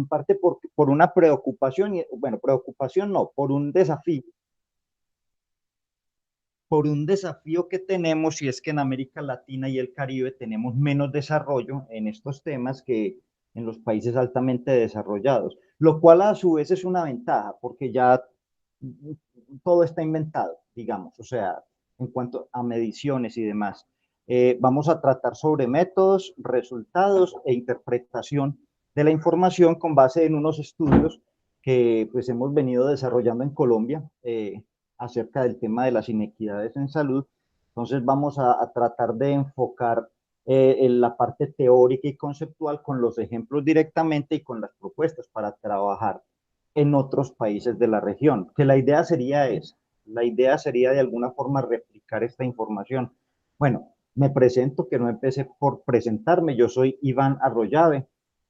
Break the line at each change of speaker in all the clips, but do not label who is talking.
en parte por una preocupación, bueno, preocupación no, por un desafío que tenemos, y es que en América Latina y el Caribe tenemos menos desarrollo en estos temas que en los países altamente desarrollados, lo cual a su vez es una ventaja, porque ya todo está inventado, digamos, o sea, en cuanto a mediciones y demás. Vamos a tratar sobre métodos, resultados e interpretación de la información con base en unos estudios que pues hemos venido desarrollando en Colombia acerca del tema de las inequidades en salud. Entonces vamos a tratar de enfocar en la parte teórica y conceptual con los ejemplos directamente y con las propuestas para trabajar en otros países de la región, que la idea sería esa, la idea sería de alguna forma replicar esta información. Bueno, me presento, que no empecé por presentarme, yo soy Iván Arroyave,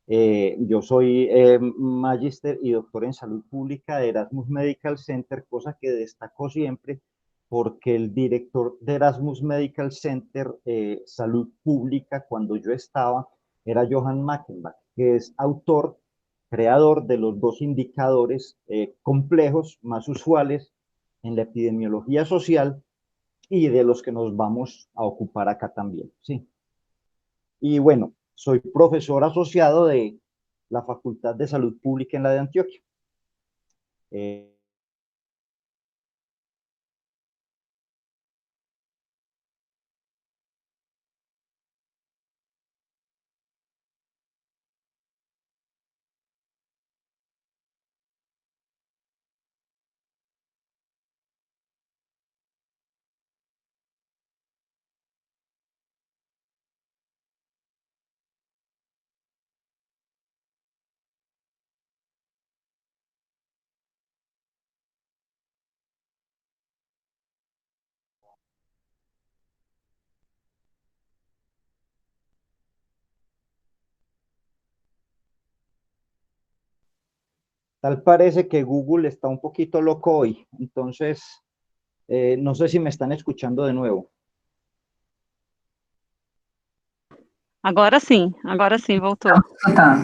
yo soy magíster y doctor en salud pública de Erasmus Medical Center, cosa que destaco siempre porque el director de Erasmus Medical Center Salud Pública, cuando yo estaba, era Johan Mackenbach, que es autor, creador de los dos indicadores complejos más usuales en la epidemiología social y de los que nos vamos a ocupar acá también, ¿sí? Y bueno, soy profesor asociado de la Facultad de Salud Pública en la de Antioquia. Eh, Tal parece que Google está un poquito loco hoy, entonces no sé si me están escuchando de nuevo.
Agora sim, voltou.
Tá.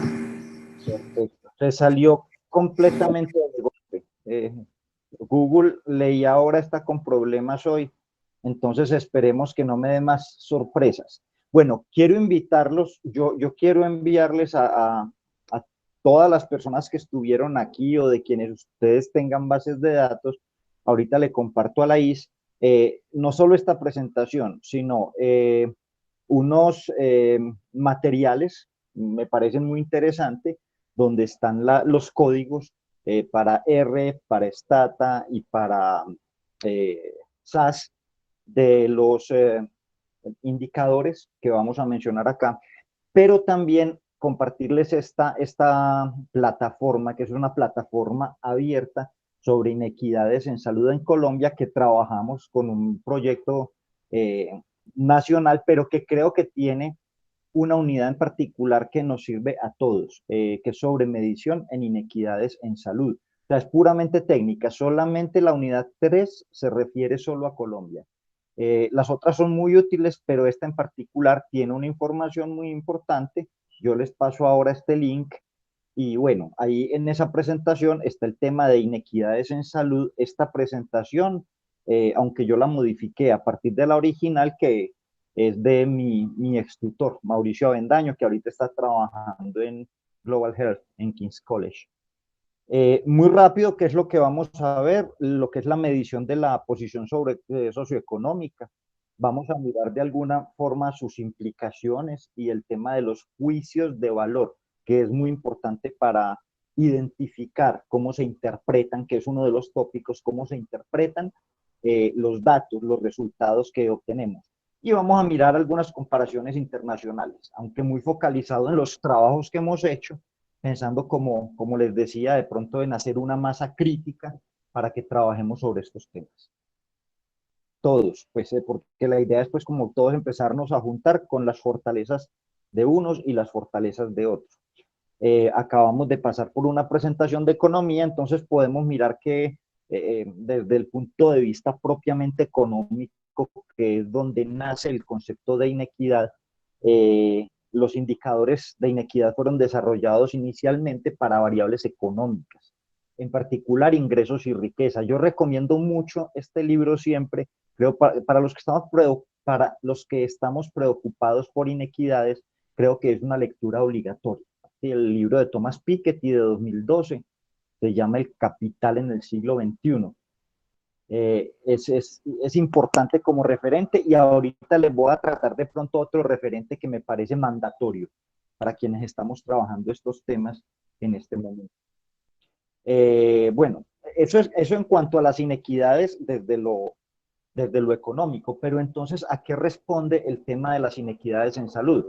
Perfecto. Se salió completamente de golpe. Google leí ahora está con problemas hoy, entonces esperemos que no me dé más sorpresas. Bueno, quiero invitarlos, yo quiero enviarles a todas las personas que estuvieron aquí o de quienes ustedes tengan bases de datos, ahorita le comparto a la IS, no solo esta presentación, sino unos materiales, me parecen muy interesantes, donde están los códigos para R, para Stata y para SAS de los indicadores que vamos a mencionar acá, pero también compartirles esta plataforma, que es una plataforma abierta sobre inequidades en salud en Colombia, que trabajamos con un proyecto nacional, pero que creo que tiene una unidad en particular que nos sirve a todos, que es sobre medición en inequidades en salud. O sea, es puramente técnica, solamente la unidad 3 se refiere solo a Colombia. Las otras son muy útiles, pero esta en particular tiene una información muy importante. Yo les paso ahora este link y bueno, ahí en esa presentación está el tema de inequidades en salud. Esta presentación, aunque yo la modifiqué a partir de la original, que es de mi ex tutor, Mauricio Avendaño, que ahorita está trabajando en Global Health en King's College. Muy rápido, ¿qué es lo que vamos a ver? Lo que es la medición de la posición socioeconómica. Vamos a mirar de alguna forma sus implicaciones y el tema de los juicios de valor, que es muy importante para identificar cómo se interpretan, que es uno de los tópicos, cómo se interpretan los datos, los resultados que obtenemos. Y vamos a mirar algunas comparaciones internacionales, aunque muy focalizado en los trabajos que hemos hecho, pensando como les decía, de pronto en hacer una masa crítica para que trabajemos sobre estos temas. Todos, pues porque la idea es pues como todos empezarnos a juntar con las fortalezas de unos y las fortalezas de otros. Acabamos de pasar por una presentación de economía, entonces podemos mirar que desde el punto de vista propiamente económico, que es donde nace el concepto de inequidad, los indicadores de inequidad fueron desarrollados inicialmente para variables económicas, en particular ingresos y riqueza. Yo recomiendo mucho este libro siempre, creo, para los que estamos preocupados por inequidades, creo que es una lectura obligatoria. El libro de Thomas Piketty de 2012 se llama El Capital en el siglo XXI. Es importante como referente, y ahorita les voy a tratar de pronto otro referente que me parece mandatorio para quienes estamos trabajando estos temas en este momento. Bueno, eso en cuanto a las inequidades desde lo económico, pero entonces, ¿a qué responde el tema de las inequidades en salud?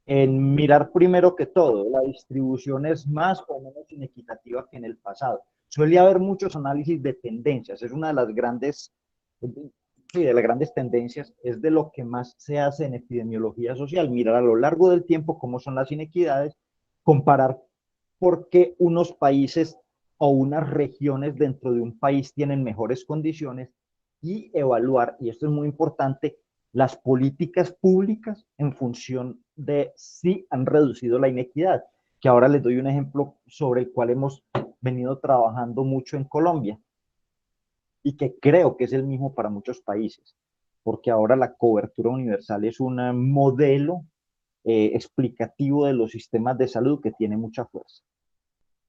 En mirar primero que todo, la distribución es más o menos inequitativa que en el pasado. Suele haber muchos análisis de tendencias, es una de las grandes, sí, de las grandes tendencias, es de lo que más se hace en epidemiología social, mirar a lo largo del tiempo cómo son las inequidades, comparar por qué unos países o unas regiones dentro de un país tienen mejores condiciones y evaluar, y esto es muy importante, las políticas públicas en función de si han reducido la inequidad, que ahora les doy un ejemplo sobre el cual hemos venido trabajando mucho en Colombia y que creo que es el mismo para muchos países, porque ahora la cobertura universal es un modelo explicativo de los sistemas de salud que tiene mucha fuerza.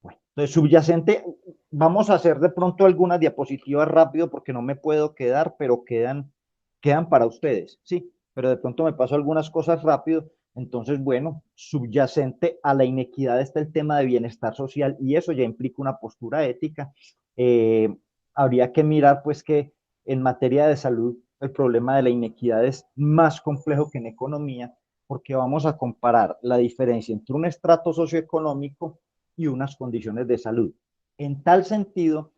Bueno, entonces, subyacente, vamos a hacer de pronto algunas diapositivas rápido porque no me puedo quedar, pero quedan para ustedes, sí, pero de pronto me paso algunas cosas rápido. Entonces, bueno, subyacente a la inequidad está el tema de bienestar social, y eso ya implica una postura ética. Eh, Habría que mirar pues que en materia de salud el problema de la inequidad es más complejo que en economía, porque vamos a comparar la diferencia entre un estrato socioeconómico y unas condiciones de salud. En tal sentido,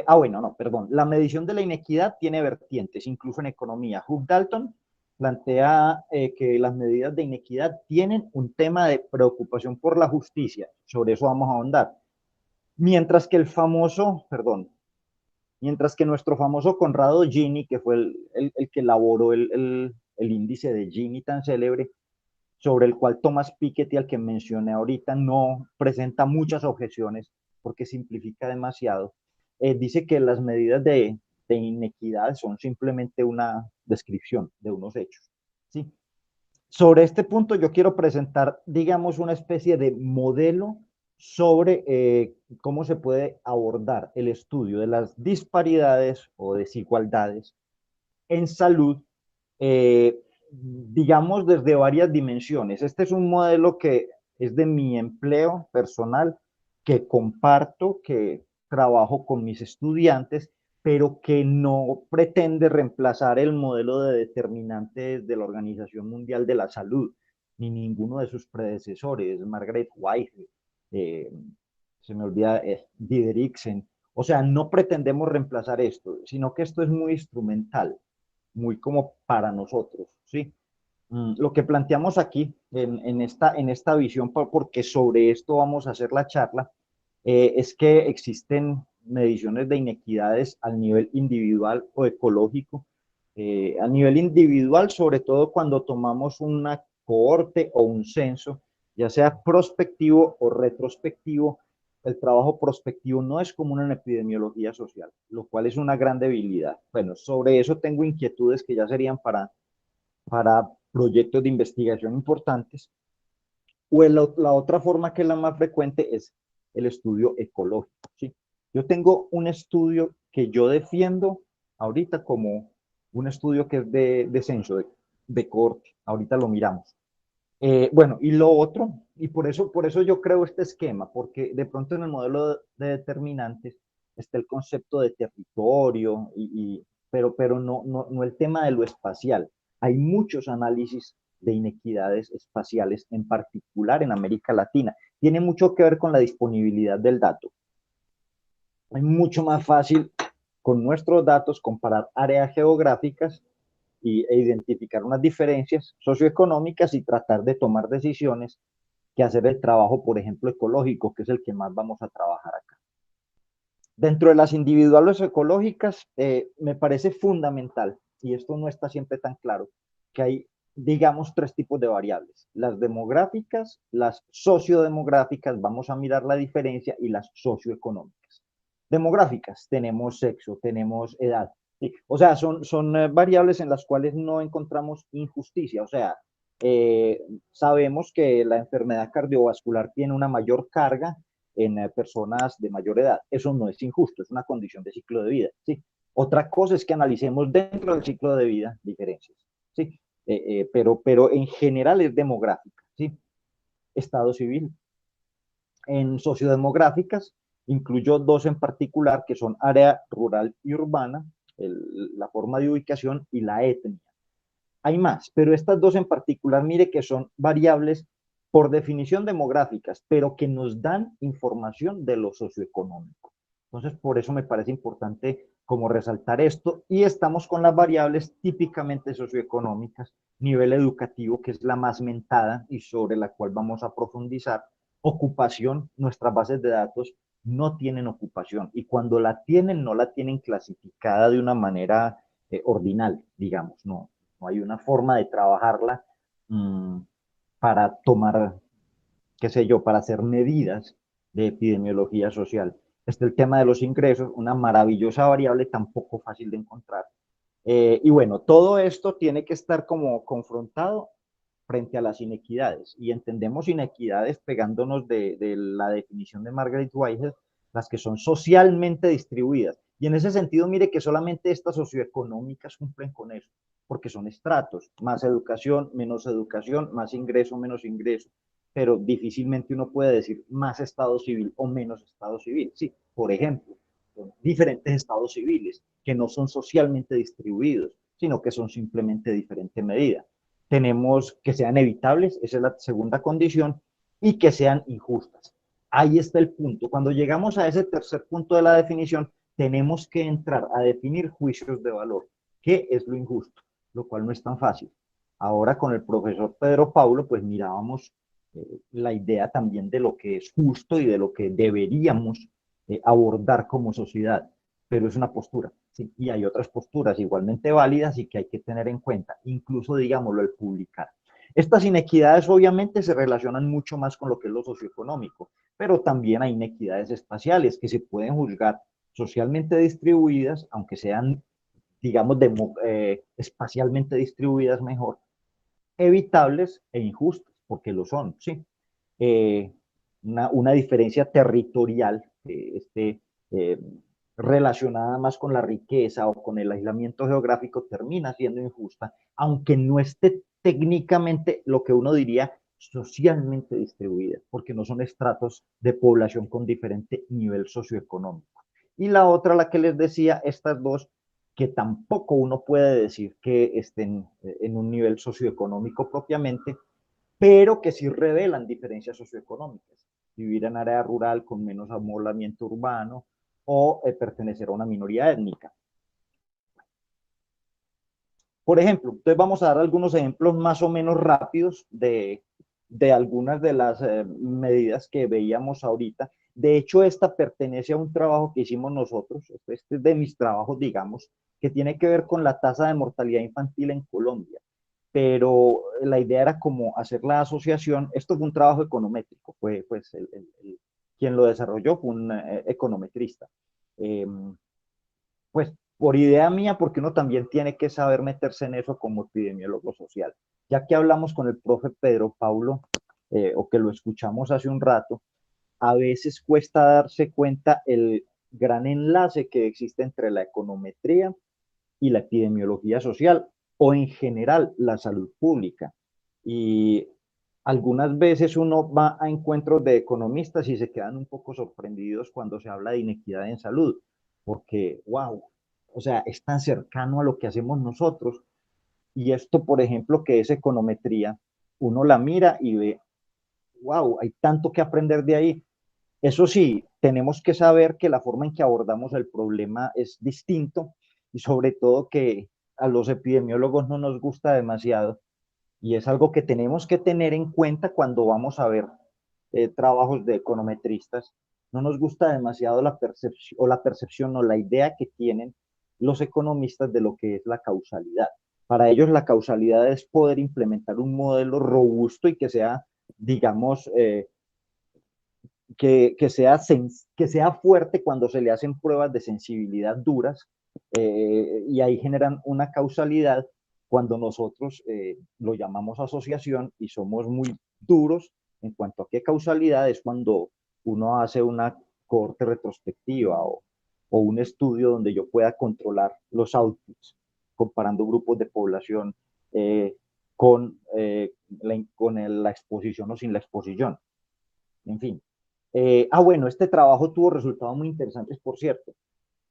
bueno, no, perdón, la medición de la inequidad tiene vertientes, incluso en economía. Hugh Dalton plantea que las medidas de inequidad tienen un tema de preocupación por la justicia, sobre eso vamos a ahondar. Mientras que nuestro famoso Conrado Gini, que fue el que elaboró el índice de Gini tan célebre, sobre el cual Thomas Piketty, al que mencioné ahorita, no presenta muchas objeciones porque simplifica demasiado. Dice que las medidas de inequidad son simplemente una descripción de unos hechos. ¿Sí? Sobre este punto yo quiero presentar, digamos, una especie de modelo sobre cómo se puede abordar el estudio de las disparidades o desigualdades en salud, digamos, desde varias dimensiones. Este es un modelo que es de mi empleo personal, que comparto, que trabajo con mis estudiantes, pero que no pretende reemplazar el modelo de determinantes de la Organización Mundial de la Salud, ni ninguno de sus predecesores, Margaret Whitehead, eh, se me olvida, Dideriksen. O sea, no pretendemos reemplazar esto, sino que esto es muy instrumental, muy como para nosotros, ¿sí? Lo que planteamos aquí en esta visión, porque sobre esto vamos a hacer la charla, es que existen mediciones de inequidades al nivel individual o ecológico. A nivel individual, sobre todo cuando tomamos una cohorte o un censo, ya sea prospectivo o retrospectivo. El trabajo prospectivo no es común en epidemiología social, lo cual es una gran debilidad. Bueno, sobre eso tengo inquietudes que ya serían para proyectos de investigación importantes. O la otra forma, que es la más frecuente, es el estudio ecológico, ¿sí? Yo tengo un estudio que yo defiendo ahorita como un estudio que es de censo, de cohorte. Ahorita lo miramos. Bueno, y lo otro, y por eso yo creo este esquema, porque de pronto en el modelo de determinantes está el concepto de territorio, pero no el tema de lo espacial. Hay muchos análisis de inequidades espaciales, en particular en América Latina. Tiene mucho que ver con la disponibilidad del dato. Es mucho más fácil con nuestros datos comparar áreas geográficas e identificar unas diferencias socioeconómicas y tratar de tomar decisiones que hacer el trabajo, por ejemplo, ecológico, que es el que más vamos a trabajar acá. Dentro de las individuales ecológicas, me parece fundamental, y esto no está siempre tan claro, que hay digamos, tres tipos de variables: las demográficas, las sociodemográficas, vamos a mirar la diferencia, y las socioeconómicas. Demográficas, tenemos sexo, tenemos edad, ¿sí? O sea, son variables en las cuales no encontramos injusticia. O sea, eh, sabemos que la enfermedad cardiovascular tiene una mayor carga en personas de mayor edad. Eso no es injusto, es una condición de ciclo de vida, ¿sí? Otra cosa es que analicemos dentro del ciclo de vida diferencias, ¿sí? Pero en general es demográfica, ¿sí? Estado civil. En sociodemográficas incluyo dos en particular, que son área rural y urbana, la forma de ubicación y la etnia. Hay más, pero estas dos en particular, mire que son variables por definición demográficas, pero que nos dan información de lo socioeconómico. Entonces, por eso me parece importante como resaltar esto. Y estamos con las variables típicamente socioeconómicas: nivel educativo, que es la más mentada y sobre la cual vamos a profundizar; ocupación, nuestras bases de datos no tienen ocupación, y cuando la tienen, no la tienen clasificada de una manera ordinal, digamos, no hay una forma de trabajarla mmm, para tomar, qué sé yo, para hacer medidas de epidemiología social. Está el tema de los ingresos, una maravillosa variable, tampoco fácil de encontrar. Y bueno, todo esto tiene que estar como confrontado frente a las inequidades, y entendemos inequidades pegándonos de la definición de Margaret Whitehead, las que son socialmente distribuidas. Y en ese sentido, mire que solamente estas socioeconómicas cumplen con eso, porque son estratos: más educación, más ingreso, menos ingreso. Pero difícilmente uno puede decir más estado civil o menos estado civil. Sí, por ejemplo, son diferentes estados civiles que no son socialmente distribuidos, sino que son simplemente diferente medida. Tenemos que sean evitables, esa es la segunda condición, y que sean injustas. Ahí está el punto. Cuando llegamos a ese tercer punto de la definición, tenemos que entrar a definir juicios de valor. ¿Qué es lo injusto? Lo cual no es tan fácil. Ahora con el profesor Pedro Paulo, pues mirábamos la idea también de lo que es justo y de lo que deberíamos abordar como sociedad, pero es una postura, ¿sí? Y hay otras posturas igualmente válidas y que hay que tener en cuenta, incluso, digámoslo, el publicar. Estas inequidades obviamente se relacionan mucho más con lo que es lo socioeconómico, pero también hay inequidades espaciales que se pueden juzgar socialmente distribuidas, aunque sean, digamos, espacialmente distribuidas mejor, evitables e injustas, porque lo son, ¿sí? Eh, una diferencia territorial eh, relacionada más con la riqueza o con el aislamiento geográfico termina siendo injusta, aunque no esté técnicamente lo que uno diría socialmente distribuida, porque no son estratos de población con diferente nivel socioeconómico. Y la otra, la que les decía, estas dos, que tampoco uno puede decir que estén en un nivel socioeconómico propiamente, pero que sí revelan diferencias socioeconómicas: vivir en área rural con menos amoblamiento urbano, o pertenecer a una minoría étnica. Por ejemplo, entonces vamos a dar algunos ejemplos más o menos rápidos de algunas de las medidas que veíamos ahorita. De hecho, esta pertenece a un trabajo que hicimos nosotros, este es de mis trabajos, digamos, que tiene que ver con la tasa de mortalidad infantil en Colombia. Pero la idea era como hacer la asociación. Esto fue un trabajo econométrico, fue pues quien lo desarrolló fue un econometrista. Eh, pues por idea mía, porque uno también tiene que saber meterse en eso como epidemiólogo social. Ya que hablamos con el profe Pedro Paulo, o que lo escuchamos hace un rato, a veces cuesta darse cuenta el gran enlace que existe entre la econometría y la epidemiología social, o en general la salud pública. Y algunas veces uno va a encuentros de economistas y se quedan un poco sorprendidos cuando se habla de inequidad en salud, porque, wow, o sea, es tan cercano a lo que hacemos nosotros. Y esto, por ejemplo, que es econometría, uno la mira y ve, wow, hay tanto que aprender de ahí. Eso sí, tenemos que saber que la forma en que abordamos el problema es distinto, y sobre todo que a los epidemiólogos no nos gusta demasiado, y es algo que tenemos que tener en cuenta cuando vamos a ver trabajos de econometristas. No nos gusta demasiado la percepción o la idea que tienen los economistas de lo que es la causalidad. Para ellos la causalidad es poder implementar un modelo robusto y que sea, digamos, que sea fuerte cuando se le hacen pruebas de sensibilidad duras, y ahí generan una causalidad cuando nosotros lo llamamos asociación y somos muy duros en cuanto a qué causalidad es cuando uno hace una cohorte retrospectiva o un estudio donde yo pueda controlar los outputs comparando grupos de población eh, con la exposición o sin la exposición. En fin. Bueno, este trabajo tuvo resultados muy interesantes, por cierto.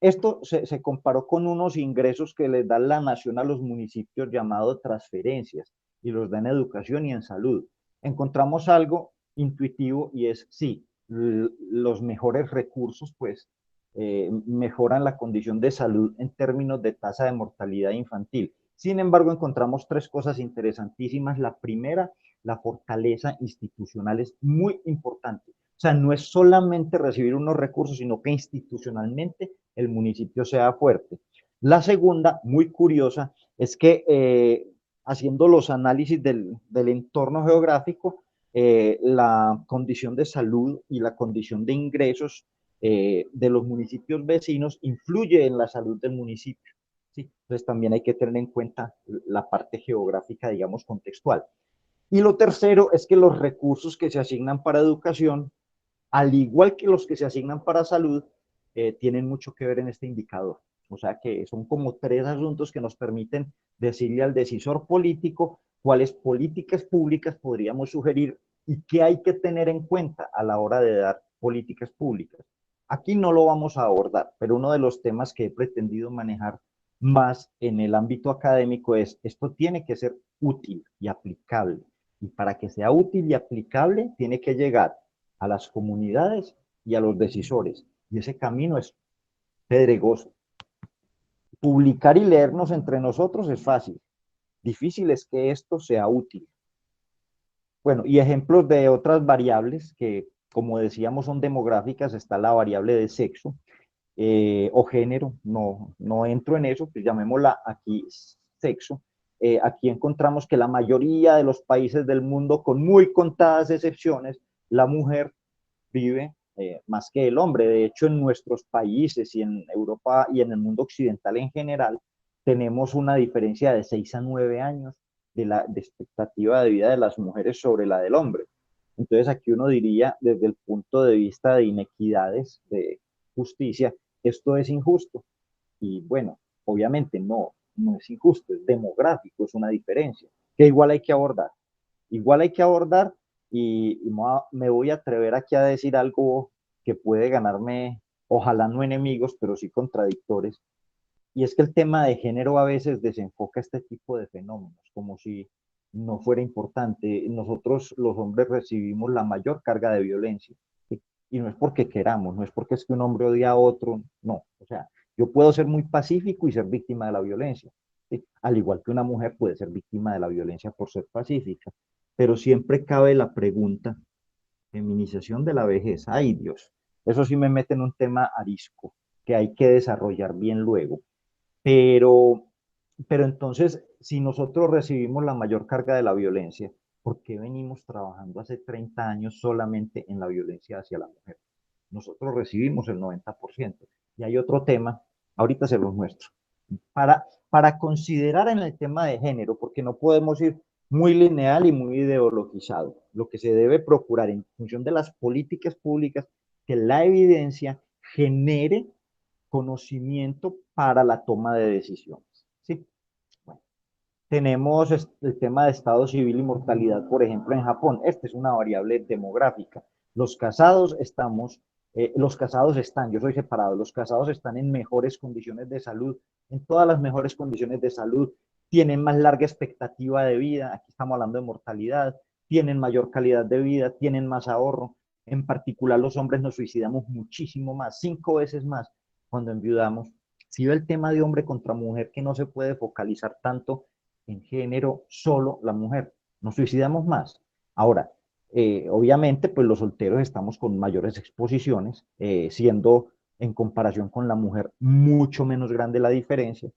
Esto se comparó con unos ingresos que les da la nación a los municipios llamados transferencias y los da en educación y en salud. Encontramos algo intuitivo y es, sí, los mejores recursos pues mejoran la condición de salud en términos de tasa de mortalidad infantil. Sin embargo, encontramos tres cosas interesantísimas. La primera, la fortaleza institucional es muy importante. O sea, no es solamente recibir unos recursos, sino que institucionalmente el municipio sea fuerte. La segunda, muy curiosa, es que haciendo los análisis del entorno geográfico, la condición de salud y la condición de ingresos de los municipios vecinos influye en la salud del municipio. ¿Sí? Entonces también hay que tener en cuenta la parte geográfica, digamos, contextual. Y lo tercero es que los recursos que se asignan para educación, al igual que los que se asignan para salud, tienen mucho que ver en este indicador. O sea que son como tres asuntos que nos permiten decirle al decisor político cuáles políticas públicas podríamos sugerir y qué hay que tener en cuenta a la hora de dar políticas públicas. Aquí no lo vamos a abordar, pero uno de los temas que he pretendido manejar más en el ámbito académico es, esto tiene que ser útil y aplicable. Y para que sea útil y aplicable, tiene que llegar a las comunidades y a los decisores. Y ese camino es pedregoso. Publicar y leernos entre nosotros es fácil. Difícil es que esto sea útil. Bueno, y ejemplos de otras variables que, como decíamos, son demográficas, está la variable de sexo o género, no entro en eso, pues llamémosla aquí sexo. Aquí encontramos que la mayoría de los países del mundo, con muy contadas excepciones, la mujer vive más que el hombre. De hecho, en nuestros países y en Europa y en el mundo occidental en general, tenemos una diferencia de 6 a 9 años de expectativa de vida de las mujeres sobre la del hombre. Entonces aquí uno diría, desde el punto de vista de inequidades, de justicia, esto es injusto. Y bueno, obviamente no es injusto, es demográfico, es una diferencia, que igual hay que abordar. Igual hay que abordar y me voy a atrever aquí a decir algo que puede ganarme, ojalá no enemigos, pero sí contradictores. Y es que el tema de género a veces desenfoca este tipo de fenómenos, como si no fuera importante. Nosotros los hombres recibimos la mayor carga de violencia. ¿Sí? Y no es porque queramos, no es porque es que un hombre odia a otro, no. O sea, yo puedo ser muy pacífico y ser víctima de la violencia. ¿Sí? Al igual que una mujer puede ser víctima de la violencia por ser pacífica. Pero siempre cabe la pregunta, feminización de la vejez. Ay, Dios, eso sí me mete en un tema arisco que hay que desarrollar bien luego. Pero, pero entonces, si nosotros recibimos la mayor carga de la violencia, ¿por qué venimos trabajando hace 30 años solamente en la violencia hacia la mujer? Nosotros recibimos el 90%. Y hay otro tema, ahorita se los muestro. Para considerar en el tema de género, porque no podemos ir muy lineal y muy ideologizado. Lo que se debe procurar en función de las políticas públicas, que la evidencia genere conocimiento para la toma de decisiones. ¿Sí? Bueno, tenemos el tema de estado civil y mortalidad, por ejemplo, en Japón. Esta es una variable demográfica. Los casados los casados están, yo soy separado, los casados están en mejores condiciones de salud, en todas las mejores condiciones de salud, tienen más larga expectativa de vida, aquí estamos hablando de mortalidad, tienen mayor calidad de vida, tienen más ahorro. En particular, los hombres nos suicidamos muchísimo más, 5 veces más cuando enviudamos. Si ve el tema de hombre contra mujer, que no se puede focalizar tanto en género solo la mujer, nos suicidamos más. Ahora, obviamente, pues los solteros estamos con mayores exposiciones, siendo en comparación con la mujer mucho menos grande la diferencia,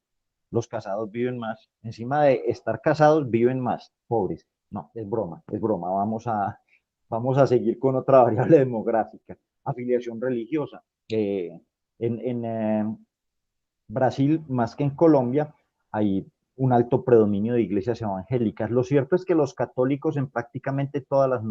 los casados viven más, encima de estar casados viven más, pobres. No, es broma, vamos a seguir con otra variable demográfica, afiliación religiosa. En Brasil, más que en Colombia, hay un alto predominio de iglesias evangélicas. Lo cierto es que los católicos en prácticamente todas las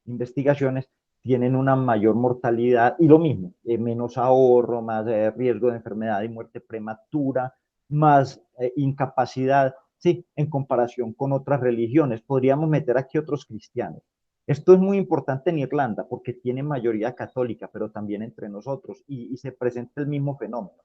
investigaciones tienen una mayor mortalidad y lo mismo, menos ahorro, más riesgo de enfermedad y muerte prematura, más incapacidad, sí, en comparación con otras religiones. Podríamos meter aquí otros cristianos. Esto es muy importante en Irlanda porque tiene mayoría católica, pero también entre nosotros y se presenta el mismo fenómeno.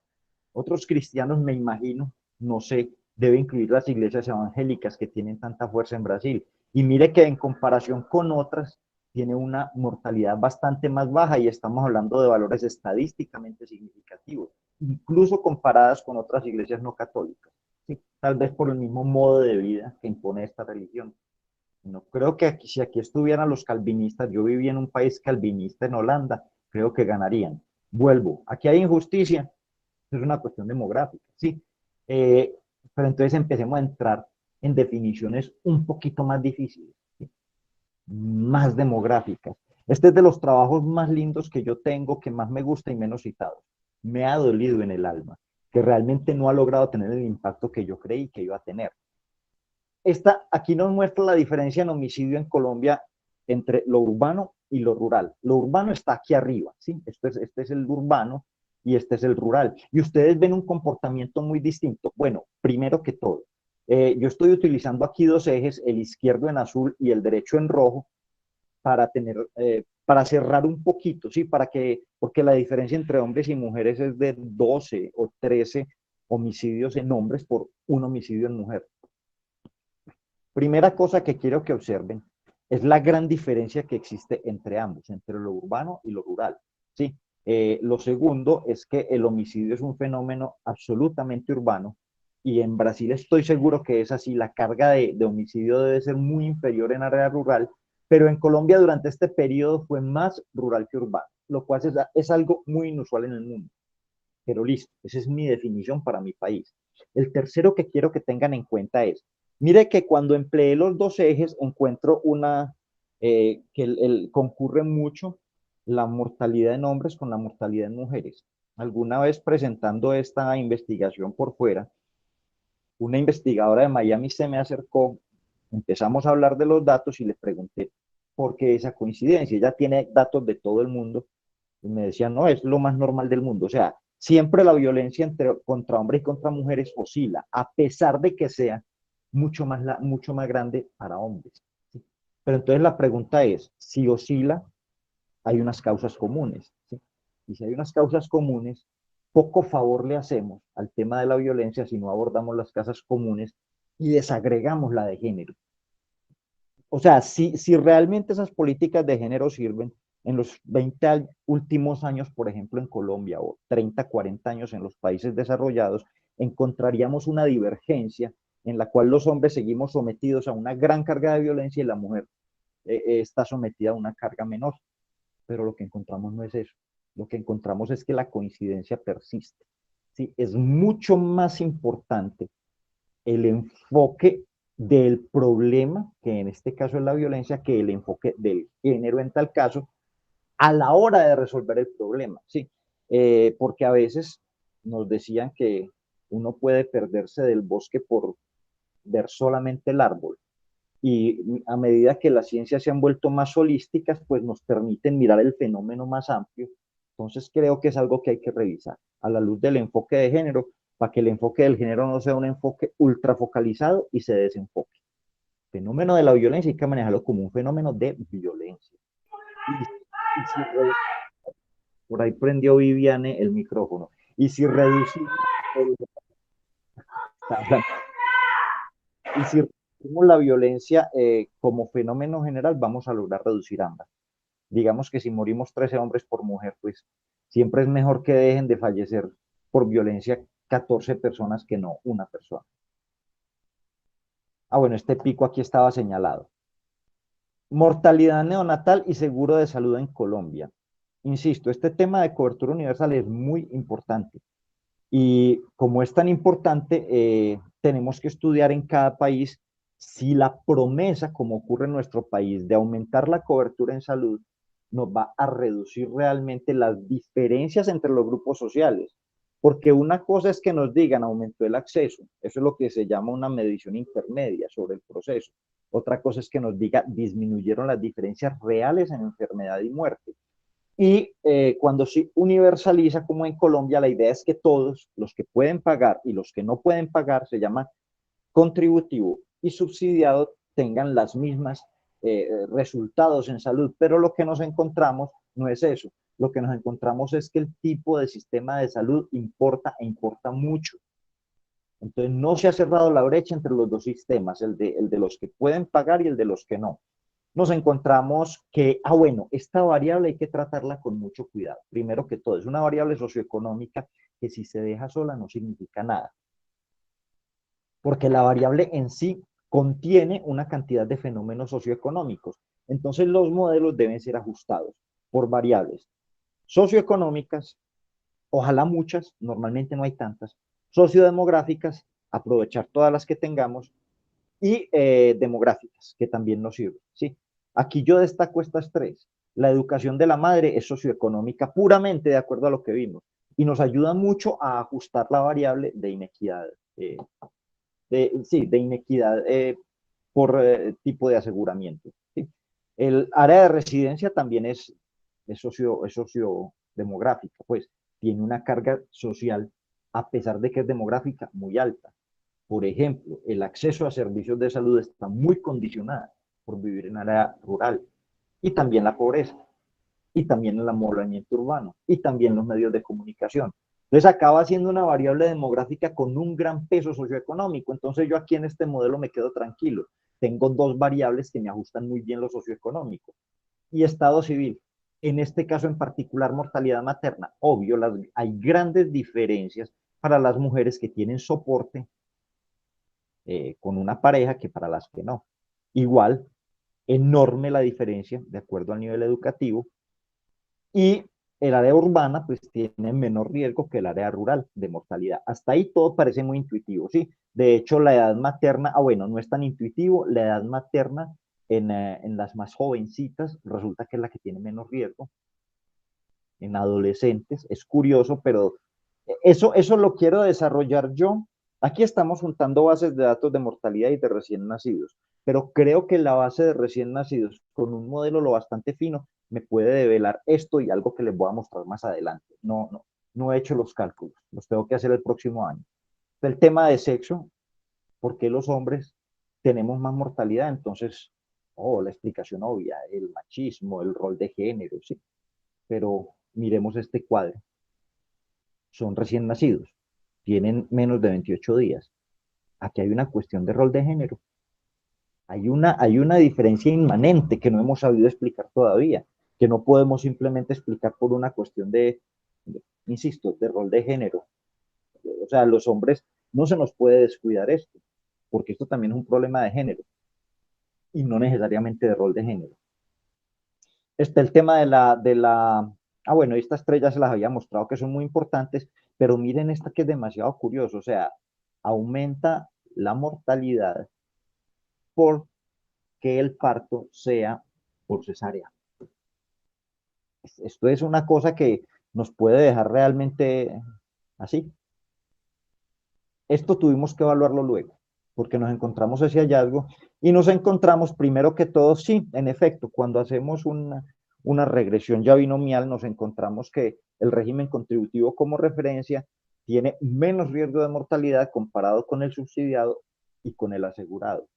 Otros cristianos, me imagino, no sé, debe incluir las iglesias evangélicas que tienen tanta fuerza en Brasil. Y mire que en comparación con otras, tiene una mortalidad bastante más baja y estamos hablando de valores estadísticamente significativos, incluso comparadas con otras iglesias no católicas. Sí, tal vez por el mismo modo de vida que impone esta religión. No creo que aquí, si aquí estuvieran los calvinistas, yo viví en un país calvinista en Holanda, creo que ganarían. Vuelvo, aquí hay injusticia, es una cuestión demográfica, ¿sí? Eh, pero entonces empecemos a entrar en definiciones un poquito más difíciles, ¿sí? Más demográficas. Este es de los trabajos más lindos que yo tengo, que más me gusta y menos citado. Me ha dolido en el alma, que realmente no ha logrado tener el impacto que yo creí que iba a tener. Aquí nos muestra la diferencia en homicidio en Colombia entre lo urbano y lo rural. Lo urbano está aquí arriba, ¿sí? Este es el urbano y este es el rural. Y ustedes ven un comportamiento muy distinto. Bueno, primero que todo, yo estoy utilizando aquí dos ejes, el izquierdo en azul y el derecho en rojo, para cerrar un poquito, ¿sí? Porque la diferencia entre hombres y mujeres es de 12 o 13 homicidios en hombres por un homicidio en mujer. Primera cosa que quiero que observen es la gran diferencia que existe entre ambos, entre lo urbano y lo rural. ¿Sí? Lo segundo es que el homicidio es un fenómeno absolutamente urbano y en Brasil estoy seguro que es así, la carga de homicidio debe ser muy inferior en área rural, pero en Colombia durante este periodo fue más rural que urbano, lo cual es algo muy inusual en el mundo. Pero listo, esa es mi definición para mi país. El tercero que quiero que tengan en cuenta es, mire que cuando empleé los dos ejes encuentro concurre mucho la mortalidad en hombres con la mortalidad en mujeres. Alguna vez presentando esta investigación por fuera, una investigadora de Miami se me acercó, empezamos a hablar de los datos y le pregunté por qué esa coincidencia. Ella tiene datos de todo el mundo y me decían, no, es lo más normal del mundo. O sea, siempre la violencia contra hombres y contra mujeres oscila, a pesar de que sea mucho más grande para hombres. ¿Sí? Pero entonces la pregunta es, si oscila, hay unas causas comunes. ¿Sí? Y si hay unas causas comunes, poco favor le hacemos al tema de la violencia si no abordamos las causas comunes y desagregamos la de género. O sea, si realmente esas políticas de género sirven, en los 20 últimos años, por ejemplo, en Colombia, o 30, 40 años en los países desarrollados, encontraríamos una divergencia en la cual los hombres seguimos sometidos a una gran carga de violencia y la mujer está sometida a una carga menor. Pero lo que encontramos no es eso. Lo que encontramos es que la coincidencia persiste. ¿Sí? Es mucho más importante el enfoque del problema, que en este caso es la violencia, que el enfoque del género en tal caso, a la hora de resolver el problema, ¿sí? Porque a veces nos decían que uno puede perderse del bosque por ver solamente el árbol. Y a medida que las ciencias se han vuelto más holísticas, pues nos permiten mirar el fenómeno más amplio. Entonces creo que es algo que hay que revisar a la luz del enfoque de género, para que el enfoque del género no sea un enfoque ultra focalizado y se desenfoque. El fenómeno de la violencia hay que manejarlo como un fenómeno de violencia. Y si por ahí prendió Viviane el micrófono. Y si reducimos el, y si reducimos la violencia como fenómeno general, vamos a lograr reducir ambas. Digamos que si morimos 13 hombres por mujer, pues siempre es mejor que dejen de fallecer por violencia 14 personas que no una persona. Ah, bueno, este pico aquí estaba señalado. Mortalidad neonatal y seguro de salud en Colombia. Insisto, este tema de cobertura universal es muy importante. Y como es tan importante, tenemos que estudiar en cada país si la promesa, como ocurre en nuestro país, de aumentar la cobertura en salud, nos va a reducir realmente las diferencias entre los grupos sociales. Porque una cosa es que nos digan aumentó el acceso, eso es lo que se llama una medición intermedia sobre el proceso. Otra cosa es que nos diga disminuyeron las diferencias reales en enfermedad y muerte. Y cuando se universaliza, como en Colombia, la idea es que todos, los que pueden pagar y los que no pueden pagar, se llama contributivo y subsidiado, tengan las mismas resultados en salud. Pero lo que nos encontramos no es eso. Lo que nos encontramos es que el tipo de sistema de salud importa e importa mucho. Entonces no se ha cerrado la brecha entre los dos sistemas, el de los que pueden pagar y el de los que no. Nos encontramos que, bueno, esta variable hay que tratarla con mucho cuidado. Primero que todo, es una variable socioeconómica que si se deja sola no significa nada, porque la variable en sí contiene una cantidad de fenómenos socioeconómicos. Entonces los modelos deben ser ajustados por variables socioeconómicas, ojalá muchas, normalmente no hay tantas, sociodemográficas, aprovechar todas las que tengamos, y demográficas, que también nos sirven. ¿Sí? Aquí yo destaco estas tres. La educación de la madre es socioeconómica puramente de acuerdo a lo que vimos y nos ayuda mucho a ajustar la variable de inequidad, sí, de inequidad por tipo de aseguramiento. ¿Sí? El área de residencia también es sociodemográfica, pues tiene una carga social, a pesar de que es demográfica, muy alta. Por ejemplo, el acceso a servicios de salud está muy condicionado por vivir en área rural y también la pobreza y también el amoblamiento urbano y también los medios de comunicación. Entonces acaba siendo una variable demográfica con un gran peso socioeconómico. Entonces yo aquí en este modelo me quedo tranquilo. Tengo dos variables que me ajustan muy bien lo socioeconómico. Y estado civil. En este caso en particular, mortalidad materna. Obvio, hay grandes diferencias para las mujeres que tienen soporte con una pareja que para las que no. Igual, enorme la diferencia de acuerdo al nivel educativo y el área urbana pues tiene menor riesgo que el área rural de mortalidad. Hasta ahí todo parece muy intuitivo, ¿sí? De hecho, la edad materna, bueno, no es tan intuitivo, la edad materna en las más jovencitas resulta que es la que tiene menos riesgo, en adolescentes, es curioso, pero eso lo quiero desarrollar yo. Aquí estamos juntando bases de datos de mortalidad y de recién nacidos, pero creo que la base de recién nacidos con un modelo lo bastante fino me puede develar esto y algo que les voy a mostrar más adelante. No he hecho los cálculos, los tengo que hacer el próximo año. El tema de sexo, ¿por qué los hombres tenemos más mortalidad? Entonces, la explicación obvia, el machismo, el rol de género, sí, pero miremos este cuadro. Son recién nacidos, tienen menos de 28 días. Aquí hay una cuestión de rol de género. Hay una diferencia inmanente que no hemos sabido explicar todavía, que no podemos simplemente explicar por una cuestión insisto, de rol de género. O sea, los hombres no se nos puede descuidar esto, porque esto también es un problema de género y no necesariamente de rol de género. Está el tema bueno, estas tres ya se las había mostrado que son muy importantes, pero miren esta que es demasiado curioso, o sea, aumenta la mortalidad por que el parto sea por cesárea. Esto es una cosa que nos puede dejar realmente así. Esto tuvimos que evaluarlo luego, porque nos encontramos ese hallazgo y nos encontramos primero que todo, sí, en efecto, cuando hacemos una regresión ya binomial, nos encontramos que el régimen contributivo como referencia tiene menos riesgo de mortalidad comparado con el subsidiado y con el asegurado.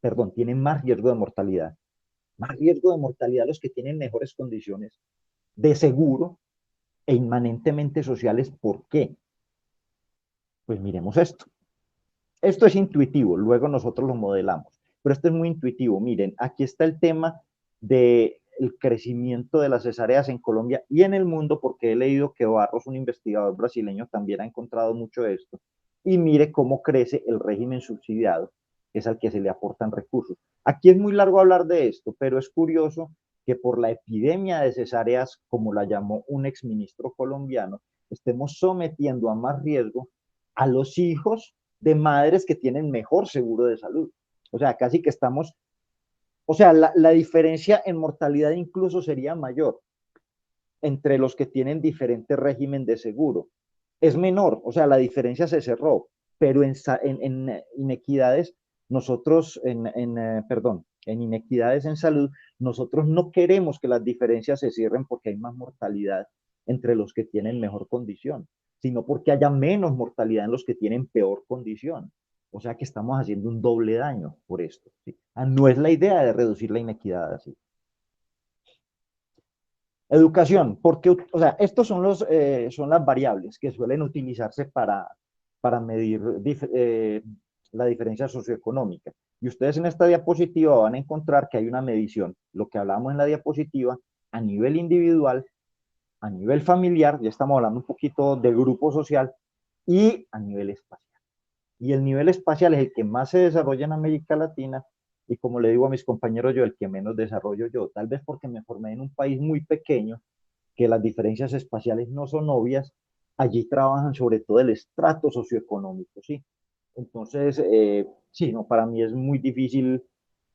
Perdón, tiene más riesgo de mortalidad. Más riesgo de mortalidad los que tienen mejores condiciones de seguro e inmanentemente sociales. ¿Por qué? Pues miremos esto. Esto es intuitivo, luego nosotros lo modelamos, pero esto es muy intuitivo. Miren, aquí está el tema del crecimiento de las cesáreas en Colombia y en el mundo, porque he leído que Barros, un investigador brasileño, también ha encontrado mucho de esto. Y mire cómo crece el régimen subsidiado, que es al que se le aportan recursos. Aquí es muy largo hablar de esto, pero es curioso que por la epidemia de cesáreas, como la llamó un exministro colombiano, estemos sometiendo a más riesgo a los hijos de madres que tienen mejor seguro de salud. O sea, casi que estamos, o sea, la diferencia en mortalidad incluso sería mayor entre los que tienen diferente régimen de seguro. Es menor, o sea, la diferencia se cerró, pero en inequidades, nosotros, perdón, en inequidades en salud, nosotros no queremos que las diferencias se cierren porque hay más mortalidad entre los que tienen mejor condición, sino porque haya menos mortalidad en los que tienen peor condición. O sea que estamos haciendo un doble daño por esto. ¿Sí? No es la idea de reducir la inequidad así. Educación, porque, o sea, estos son, son las variables que suelen utilizarse para medir la diferencia socioeconómica. Y ustedes en esta diapositiva van a encontrar que hay una medición, lo que hablábamos en la diapositiva, a nivel individual, a nivel familiar, ya estamos hablando un poquito de grupo social, y a nivel espacial. Y el nivel espacial es el que más se desarrolla en América Latina y como le digo a mis compañeros yo, el que menos desarrollo yo, tal vez porque me formé en un país muy pequeño, que las diferencias espaciales no son obvias, allí trabajan sobre todo el estrato socioeconómico, ¿sí? Entonces, sí, no, para mí es muy difícil,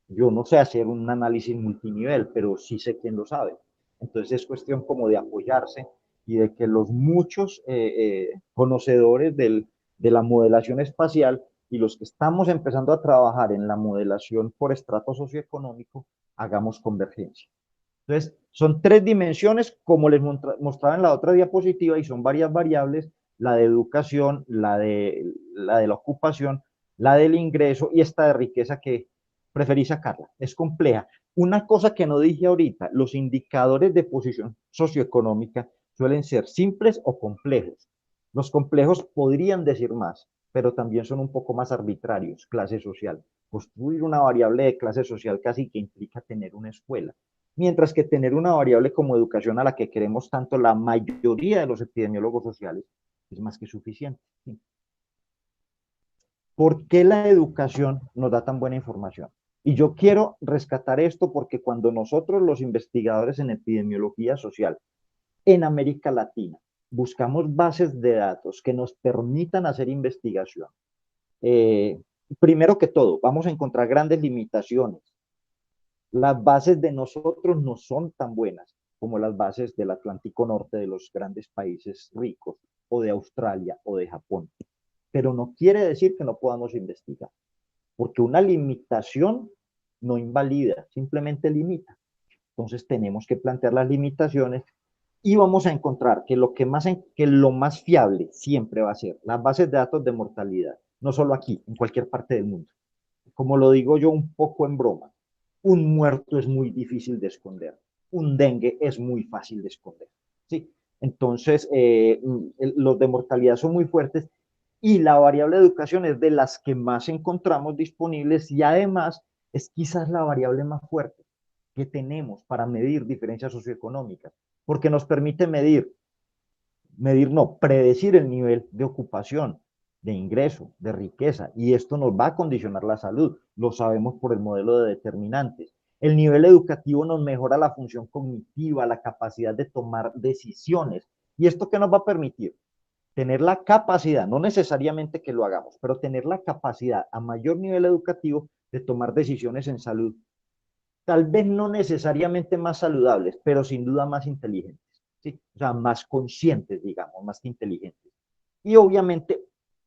yo no sé hacer un análisis multinivel, pero sí sé quién lo sabe. Entonces es cuestión como de apoyarse y de que los muchos conocedores de la modelación espacial y los que estamos empezando a trabajar en la modelación por estrato socioeconómico, hagamos convergencia. Entonces, son tres dimensiones, como les mostraba en la otra diapositiva, y son varias variables, la de educación, la de la ocupación, la del ingreso y esta de riqueza que preferí sacarla. Es compleja. Una cosa que no dije ahorita, los indicadores de posición socioeconómica suelen ser simples o complejos. Los complejos podrían decir más, pero también son un poco más arbitrarios, clase social. Construir una variable de clase social casi que implica tener una escuela mientras que tener una variable como educación a la que queremos tanto la mayoría de los epidemiólogos sociales es más que suficiente. ¿Sí? ¿Por qué la educación nos da tan buena información? Y yo quiero rescatar esto porque cuando nosotros los investigadores en epidemiología social en América Latina buscamos bases de datos que nos permitan hacer investigación, eh, primero que todo, vamos a encontrar grandes limitaciones. Las bases de nosotros no son tan buenas como las bases del Atlántico Norte de los grandes países ricos o de Australia o de Japón. Pero no quiere decir que no podamos investigar, porque una limitación no invalida, simplemente limita. Entonces tenemos que plantear las limitaciones y vamos a encontrar que lo más fiable siempre va a ser las bases de datos de mortalidad, no solo aquí, en cualquier parte del mundo. Como lo digo yo un poco en broma, un muerto es muy difícil de esconder, un dengue es muy fácil de esconder. ¿Sí? Entonces, los de mortalidad son muy fuertes y la variable de educación es de las que más encontramos disponibles y además es quizás la variable más fuerte que tenemos para medir diferencias socioeconómicas, porque nos permite no, predecir el nivel de ocupación, de ingreso, de riqueza, y esto nos va a condicionar la salud, lo sabemos por el modelo de determinantes. El nivel educativo nos mejora la función cognitiva, la capacidad de tomar decisiones, y esto qué nos va a permitir tener la capacidad, no necesariamente que lo hagamos, pero tener la capacidad a mayor nivel educativo de tomar decisiones en salud, tal vez no necesariamente más saludables, pero sin duda más inteligentes, ¿sí? O sea, más conscientes, digamos, más que inteligentes. Y obviamente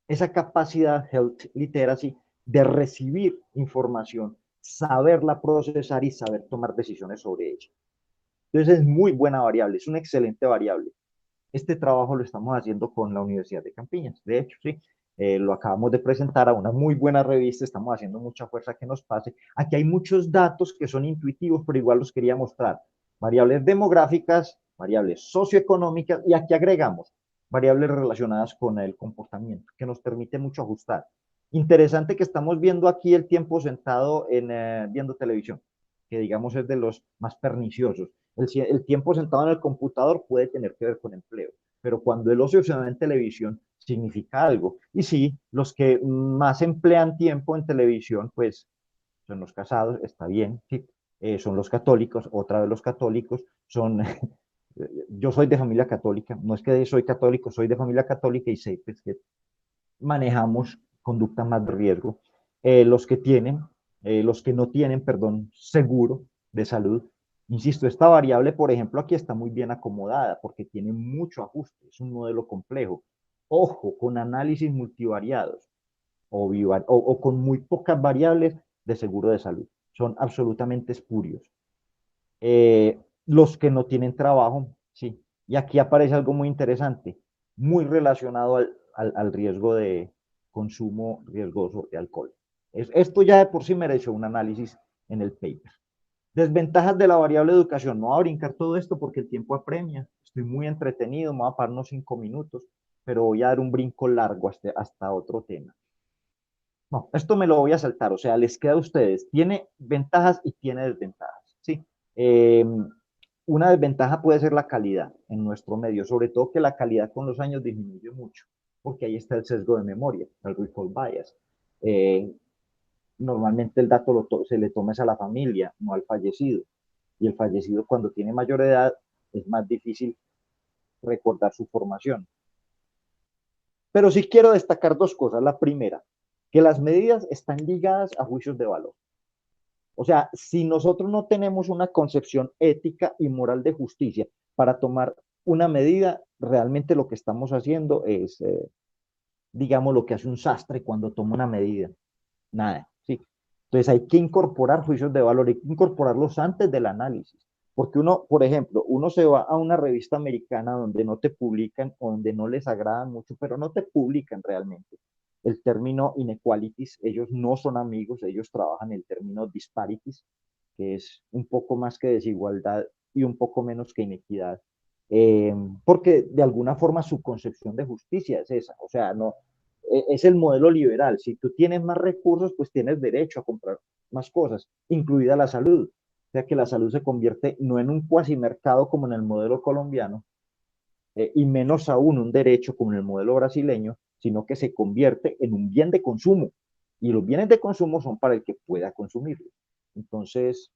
esa capacidad, health literacy, de recibir información, saberla procesar y saber tomar decisiones sobre ella. Entonces es muy buena variable, es una excelente variable. Este trabajo lo estamos haciendo con la Universidad de Campiñas, de hecho, sí. Lo acabamos de presentar a una muy buena revista, estamos haciendo mucha fuerza que nos pase. Aquí hay muchos datos que son intuitivos, pero igual los quería mostrar. Variables demográficas, variables socioeconómicas, y aquí agregamos variables relacionadas con el comportamiento, que nos permite mucho ajustar. Interesante que estamos viendo aquí el tiempo sentado viendo televisión, que digamos es de los más perniciosos. El tiempo sentado en el computador puede tener que ver con empleo, pero cuando el ocio se da en televisión, significa algo. Y sí, los que más emplean tiempo en televisión, pues son los casados, está bien, sí. son los católicos, otra vez los católicos, son, yo soy de familia católica, no es que soy católico, soy de familia católica y sé pues, que manejamos conductas más de riesgo. Los que no tienen, perdón, seguro de salud. Insisto, esta variable, por ejemplo, aquí está muy bien acomodada porque tiene mucho ajuste, es un modelo complejo. Ojo, con análisis multivariados o con muy pocas variables de seguro de salud. Son absolutamente espurios. Los que no tienen trabajo, sí. Y aquí aparece algo muy interesante, muy relacionado al riesgo de consumo riesgoso de alcohol. Esto ya de por sí merece un análisis en el paper. Desventajas de la variable educación. No voy a brincar todo esto porque el tiempo apremia. Estoy muy entretenido, me voy a parar unos 5 minutos, pero voy a dar un brinco largo hasta otro tema. No, esto me lo voy a saltar, o sea, les queda a ustedes. Tiene ventajas y tiene desventajas, ¿sí? Eh, una desventaja puede ser la calidad en nuestro medio, sobre todo que la calidad con los años disminuye mucho, porque ahí está el sesgo de memoria, el recall bias. Eh, Normalmente el dato se le toma a la familia, no al fallecido, y el fallecido cuando tiene mayor edad es más difícil recordar su formación. Pero sí quiero destacar dos cosas. La primera, que las medidas están ligadas a juicios de valor. O sea, si nosotros no tenemos una concepción ética y moral de justicia para tomar una medida, realmente lo que estamos haciendo es, digamos, lo que hace un sastre cuando toma una medida. Nada, ¿sí? Entonces hay que incorporar juicios de valor, hay que incorporarlos antes del análisis. Porque uno, por ejemplo, uno se va a una revista americana donde no te publican, o donde no les agrada mucho, pero no te publican realmente el término inequalities. Ellos no son amigos, ellos trabajan el término disparities, que es un poco más que desigualdad y un poco menos que inequidad. Porque de alguna forma su concepción de justicia es esa, o sea, no, es el modelo liberal. Si tú tienes más recursos, pues tienes derecho a comprar más cosas, incluida la salud. O sea que la salud se convierte no en un cuasimercado como en el modelo colombiano, y menos aún un derecho como en el modelo brasileño, sino que se convierte en un bien de consumo. Y los bienes de consumo son para el que pueda consumirlo. Entonces,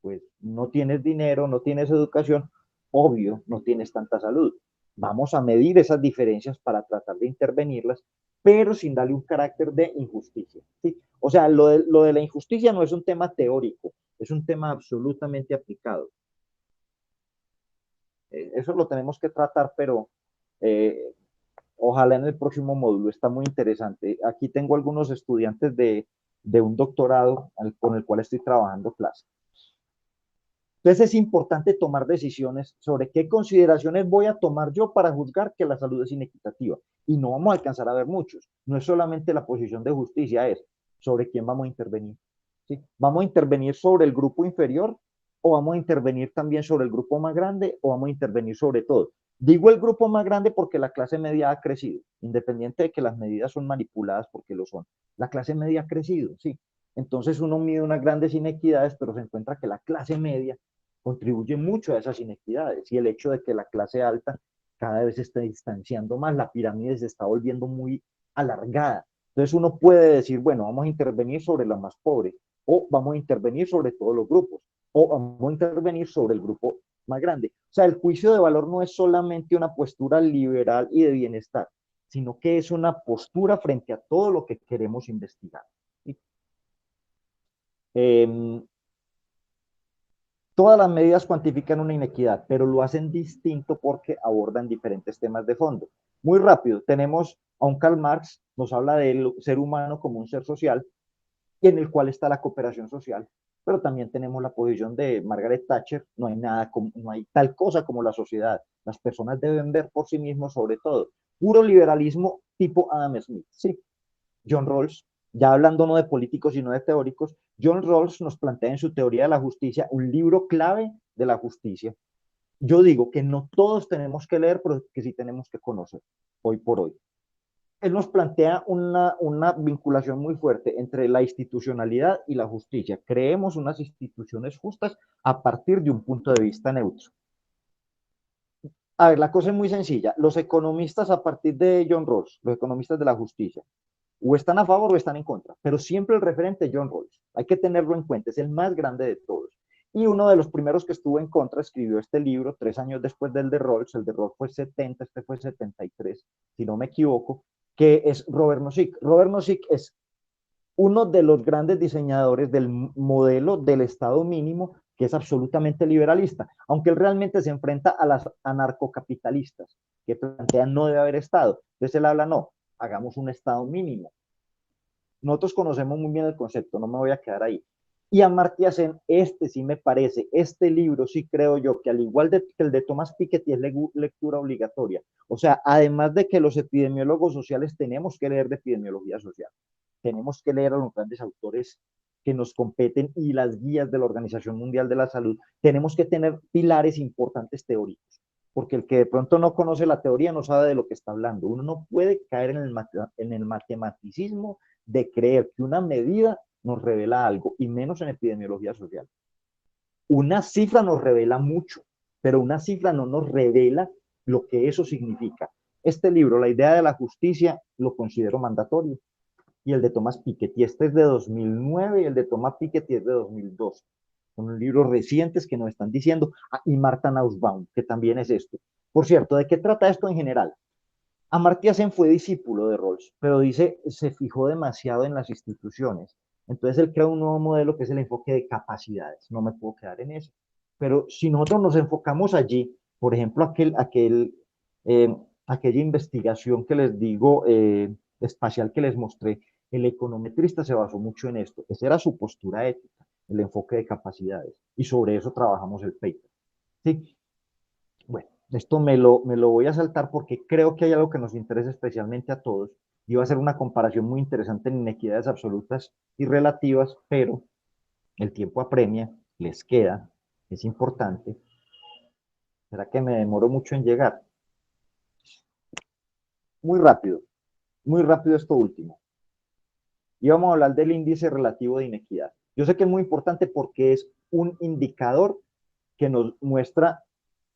pues no tienes dinero, no tienes educación, obvio, no tienes tanta salud. Vamos a medir esas diferencias para tratar de intervenirlas, pero sin darle un carácter de injusticia, ¿sí? O sea, lo de la injusticia no es un tema teórico, es un tema absolutamente aplicado. Eso lo tenemos que tratar, pero eh, ojalá en el próximo módulo, está muy interesante. Aquí tengo algunos estudiantes de un doctorado con el cual estoy trabajando clase. Entonces es importante tomar decisiones sobre qué consideraciones voy a tomar yo para juzgar que la salud es inequitativa. Y no vamos a alcanzar a ver muchos. No es solamente la posición de justicia, es sobre quién vamos a intervenir. ¿Sí? ¿Vamos a intervenir sobre el grupo inferior o vamos a intervenir también sobre el grupo más grande o vamos a intervenir sobre todo? Digo el grupo más grande porque la clase media ha crecido, independiente de que las medidas son manipuladas porque lo son. La clase media ha crecido, sí. Entonces uno mide unas grandes inequidades, pero se encuentra que la clase media contribuye mucho a esas inequidades, y el hecho de que la clase alta cada vez se está distanciando más, la pirámide se está volviendo muy alargada. Entonces uno puede decir, bueno, vamos a intervenir sobre la más pobre, o vamos a intervenir sobre todos los grupos, o vamos a intervenir sobre el grupo más grande. O sea, el juicio de valor no es solamente una postura liberal y de bienestar, sino que es una postura frente a todo lo que queremos investigar. ¿Sí? Eh, Todas las medidas cuantifican una inequidad, pero lo hacen distinto porque abordan diferentes temas de fondo. Muy rápido, tenemos a un Karl Marx, nos habla del ser humano como un ser social, y en el cual está la cooperación social. Pero también tenemos la posición de Margaret Thatcher, no hay tal cosa como la sociedad. Las personas deben ver por sí mismos sobre todo. Puro liberalismo tipo Adam Smith, sí. John Rawls, ya hablando no de políticos sino de teóricos, John Rawls nos plantea en su teoría de la justicia un libro clave de la justicia. Yo digo que no todos tenemos que leer, pero que sí tenemos que conocer hoy por hoy. Él nos plantea una vinculación muy fuerte entre la institucionalidad y la justicia. Creemos unas instituciones justas a partir de un punto de vista neutro. A ver, la cosa es muy sencilla. Los economistas a partir de John Rawls, los economistas de la justicia, o están a favor o están en contra, pero siempre el referente es John Rawls. Hay que tenerlo en cuenta, es el más grande de todos. Y uno de los primeros que estuvo en contra escribió este libro 3 años después del de Rawls. El de Rawls fue 70, este fue 73, si no me equivoco, que es Robert Nozick. Robert Nozick es uno de los grandes diseñadores del modelo del Estado mínimo, que es absolutamente liberalista, aunque él realmente se enfrenta a las anarcocapitalistas, que plantean no debe haber Estado. Entonces él habla, no, hagamos un Estado mínimo. Nosotros conocemos muy bien el concepto, no me voy a quedar ahí. Y Amartya Sen, este sí me parece, este libro sí creo yo que al igual que el de Thomas Piketty es lectura obligatoria. O sea, además de que los epidemiólogos sociales tenemos que leer de epidemiología social, tenemos que leer a los grandes autores que nos competen y las guías de la Organización Mundial de la Salud, tenemos que tener pilares importantes teóricos, porque el que de pronto no conoce la teoría no sabe de lo que está hablando. Uno no puede caer en el matematicismo de creer que una medida nos revela algo, y menos en epidemiología social. Una cifra nos revela mucho, pero una cifra no nos revela lo que eso significa. Este libro, La idea de la justicia, lo considero mandatorio. Y el de Thomas Piketty, este es de 2009 y el de Thomas Piketty es de 2002. Son libros recientes que nos están diciendo, y Martha Nussbaum, que también es esto. Por cierto, ¿de qué trata esto en general? Amartya Sen fue discípulo de Rawls, pero dice, se fijó demasiado en las instituciones. Entonces él crea un nuevo modelo que es el enfoque de capacidades. No me puedo quedar en eso. Pero si nosotros nos enfocamos allí, por ejemplo, eh, aquella investigación que les digo, espacial que les mostré, el econometrista se basó mucho en esto. Esa era su postura ética, el enfoque de capacidades. Y sobre eso trabajamos el paper. ¿Sí? Bueno, esto me lo voy a saltar porque creo que hay algo que nos interesa especialmente a todos y va a ser una comparación muy interesante en inequidades absolutas y relativas, pero el tiempo apremia, les queda, es importante. ¿Será que me demoro mucho en llegar? Muy rápido, muy rápido esto último. Y vamos a hablar del índice relativo de inequidad. Yo sé que es muy importante porque es un indicador que nos muestra,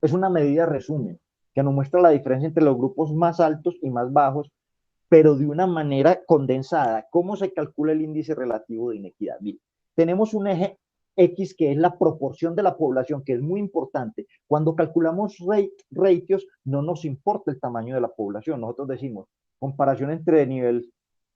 es una medida resumen, que nos muestra la diferencia entre los grupos más altos y más bajos, pero de una manera condensada. ¿Cómo se calcula el índice relativo de inequidad? Mire, tenemos un eje X que es la proporción de la población, que es muy importante. Cuando calculamos ratios, no nos importa el tamaño de la población. Nosotros decimos comparación entre nivel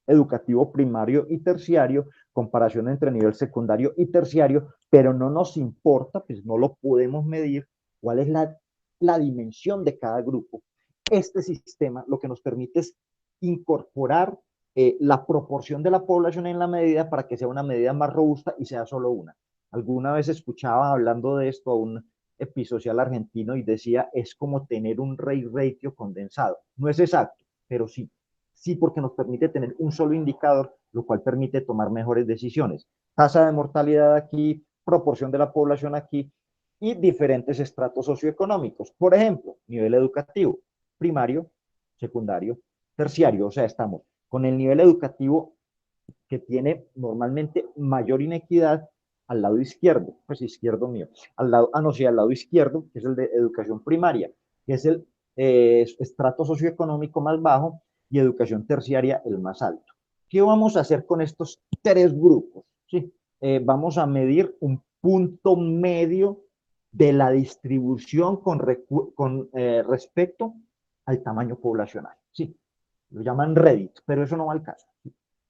educativo primario y terciario, comparación entre nivel secundario y terciario, pero no nos importa, pues no lo podemos medir, cuál es la dimensión de cada grupo. Este sistema lo que nos permite es incorporar la proporción de la población en la medida para que sea una medida más robusta y sea solo una. Alguna vez escuchaba hablando de esto a un episocial argentino y decía, es como tener un ratio condensado. No es exacto, pero sí. Sí, porque nos permite tener un solo indicador, lo cual permite tomar mejores decisiones. Tasa de mortalidad aquí, proporción de la población aquí y diferentes estratos socioeconómicos. Por ejemplo, nivel educativo, primario, secundario, terciario. O sea, estamos con el nivel educativo que tiene normalmente mayor inequidad al lado izquierdo, pues izquierdo mío, al lado, no, sí, al lado izquierdo, que es el de educación primaria, que es el estrato socioeconómico más bajo, y educación terciaria el más alto. ¿Qué vamos a hacer con estos tres grupos? ¿Sí? Vamos a medir un punto medio de la distribución con respecto al tamaño poblacional. Sí, lo llaman Reddit, pero eso no va al caso.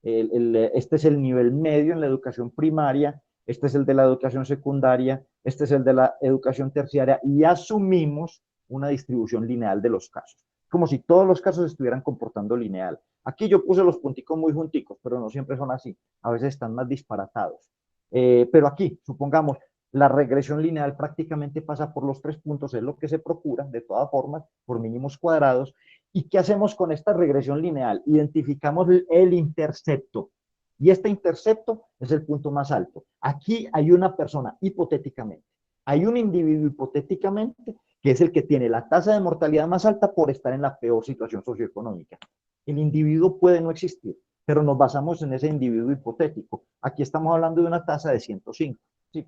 Este es el nivel medio en la educación primaria, este es el de la educación secundaria, este es el de la educación terciaria, y asumimos una distribución lineal de los casos, como si todos los casos estuvieran comportando lineal. Aquí yo puse los punticos muy junticos, pero no siempre son así, a veces están más disparatados. Pero aquí, supongamos, la regresión lineal prácticamente pasa por los 3 puntos, es lo que se procura, de todas formas, por mínimos cuadrados. ¿Y qué hacemos con esta regresión lineal? Identificamos el intercepto. Y este intercepto es el punto más alto. Aquí hay una persona, hipotéticamente, hay un individuo hipotéticamente que es el que tiene la tasa de mortalidad más alta por estar en la peor situación socioeconómica. El individuo puede no existir, pero nos basamos en ese individuo hipotético. Aquí estamos hablando de una tasa de 105. ¿Sí?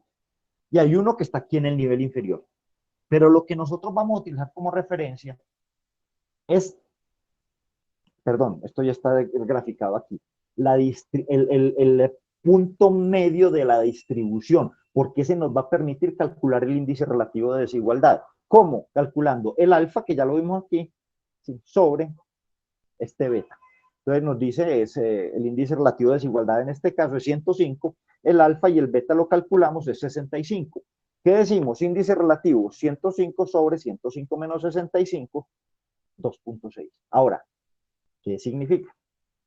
Y hay uno que está aquí en el nivel inferior. Pero lo que nosotros vamos a utilizar como referencia es, perdón, esto ya está graficado aquí, el punto medio de la distribución. porque ese nos va a permitir calcular el índice relativo de desigualdad. ¿Cómo? Calculando el alfa, que ya lo vimos aquí, ¿sí?, sobre este beta. Entonces nos dice, el índice relativo de desigualdad en este caso es 105, el alfa y el beta lo calculamos es 65. ¿Qué decimos? Índice relativo 105 sobre 105 menos 65, 2.6. Ahora, ¿qué significa?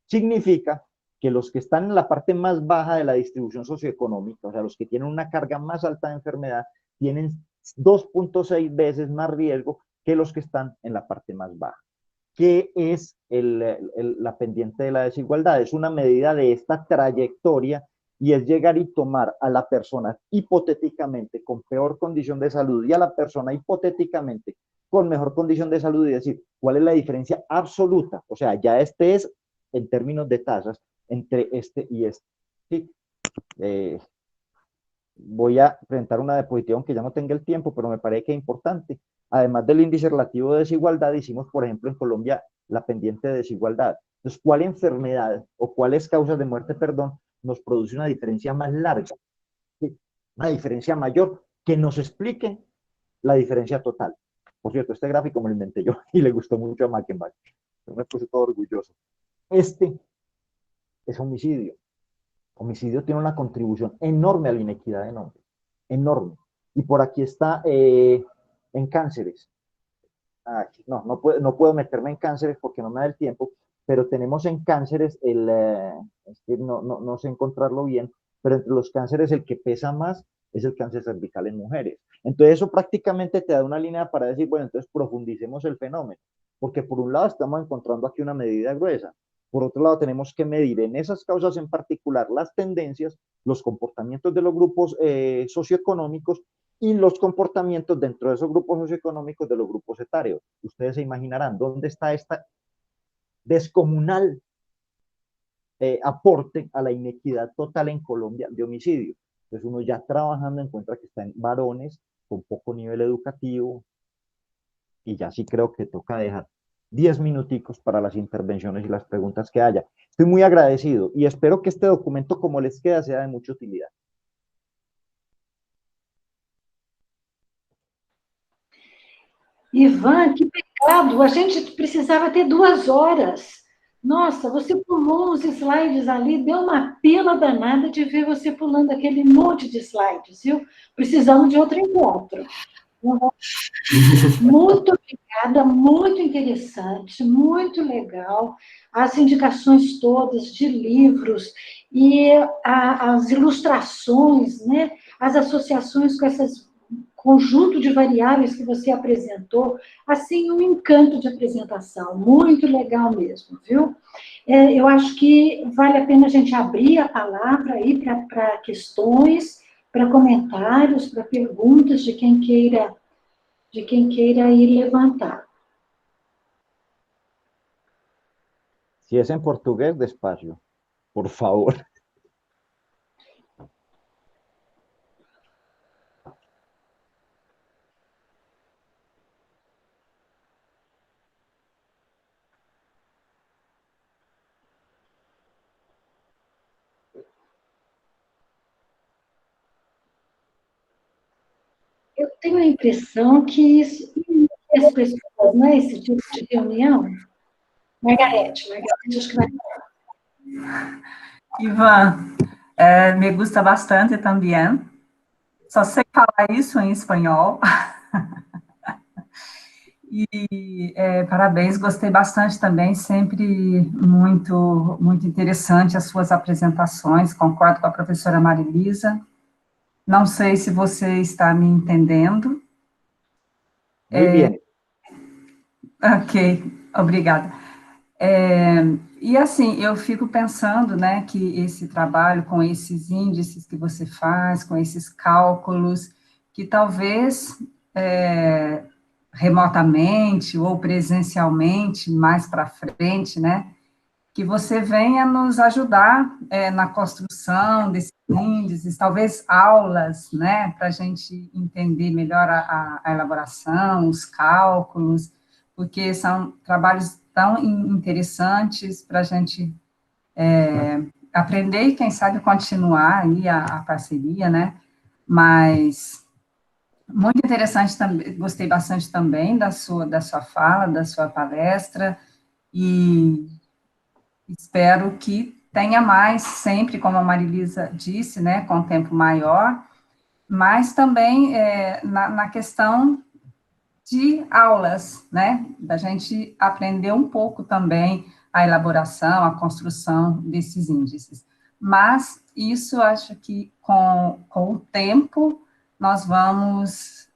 Significa que los que están en la parte más baja de la distribución socioeconómica, o sea, los que tienen una carga más alta de enfermedad, tienen 2.6 veces más riesgo que los que están en la parte más baja. ¿Qué es la pendiente de la desigualdad? Es una medida de esta trayectoria y es llegar y tomar a la persona hipotéticamente con peor condición de salud y a la persona hipotéticamente con mejor condición de salud y decir cuál es la diferencia absoluta. O sea, ya este es en términos de tasas entre este y este. ¿Sí? Voy a presentar una diapositiva aunque ya no tenga el tiempo, pero me parece que es importante. Además del índice relativo de desigualdad, hicimos, por ejemplo, en Colombia la pendiente de desigualdad. Entonces, ¿cuál enfermedad o cuáles causas de muerte, perdón, nos produce una diferencia más larga? ¿Sí? Una diferencia mayor que nos explique la diferencia total. Por cierto, este gráfico me lo inventé yo y le gustó mucho a Mackenbach. Yo me puse todo orgulloso. Este es homicidio. Homicidio tiene una contribución enorme a la inequidad de nombre, enorme. Y por aquí está en cánceres. No puedo meterme en cánceres porque no me da el tiempo, pero tenemos en cánceres es que no sé encontrarlo bien, pero entre los cánceres el que pesa más es el cáncer cervical en mujeres. Entonces eso prácticamente te da una línea para decir, bueno, entonces profundicemos el fenómeno, porque por un lado estamos encontrando aquí una medida gruesa, por otro lado tenemos que medir en esas causas en particular las tendencias, los comportamientos de los grupos socioeconómicos y los comportamientos dentro de esos grupos socioeconómicos de los grupos etarios. Ustedes se imaginarán dónde está esta descomunal aporte a la inequidad total en Colombia de homicidio. Entonces uno ya trabajando encuentra que está en varones con poco nivel educativo y ya sí creo que toca dejar 10 minuticos para las intervenciones y las preguntas que haya. Estoy muy agradecido y espero que este documento, como les queda, sea de mucha utilidad.
Ivan, que pecado! A gente precisava ter 2 horas. Nossa, você pulou os slides ali, deu uma pila danada de ver você pulando aquele monte de slides, viu? Precisamos de outro encontro. Muito obrigada, muito interessante, muito legal. As indicações todas de livros e as ilustrações, né? As associações com esses conjunto de variáveis que você apresentou, assim, um encanto de apresentação, muito legal mesmo, viu? Eu acho que vale a pena a gente abrir a palavra aí para questões, para comentários, para perguntas de quem queira ir levantar.
Si es en portugués, despacio, por favor.
Eu tenho a impressão que isso as pessoas, né, esse tipo de reunião. Margarete, acho que vai.
Iván, me gusta bastante también. Só sei falar isso em espanhol. E parabéns, gostei bastante também, sempre muito, muito interessante as suas apresentações, concordo com a professora Marilisa. Não sei se você está me entendendo.
Muy bien.
Ok, obrigada. E assim, eu fico pensando, né, que esse trabalho com esses índices que você faz, com esses cálculos, que talvez remotamente ou presencialmente, mais para frente, né, que você venha nos ajudar na construção desses índices, talvez aulas, né, para a gente entender melhor a elaboração, os cálculos, porque são trabalhos tão interessantes para a gente aprender e, quem sabe, continuar aí a parceria, né? Mas muito interessante também, gostei bastante também da sua fala, da sua palestra, e espero que tenha mais, sempre, como a Marilisa disse, né, com tempo maior, mas também na questão de aulas, né, da gente aprender um pouco também a elaboração, a construção desses índices. Mas isso, acho que com o tempo, nós vamos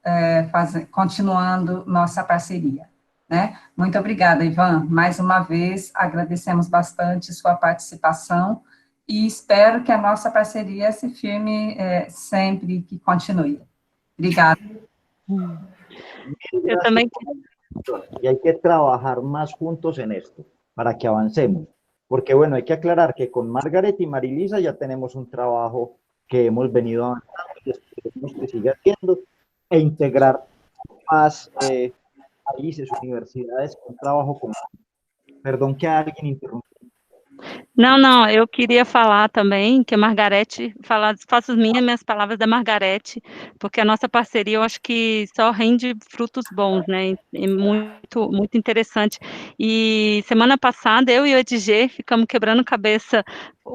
continuando nossa parceria, né? Muito obrigada, Ivan. Mais uma vez, agradecemos bastante sua participação e espero que a nossa parceria se firme sempre, que continue. Obrigada.
Yo también. Y hay que trabajar más juntos en esto para que avancemos. Porque bueno, hay que aclarar que con Margaret y Marilisa ya tenemos un trabajo que hemos venido avanzando y esperemos que siga haciendo e integrar más países, universidades con trabajo común. Perdón que alguien interrumpa.
Não, eu queria falar também que a Margarete, faço as minhas palavras da Margarete, porque a nossa parceria eu acho que só rende frutos bons, né, é muito, muito interessante. E semana passada eu e o Edg ficamos quebrando cabeça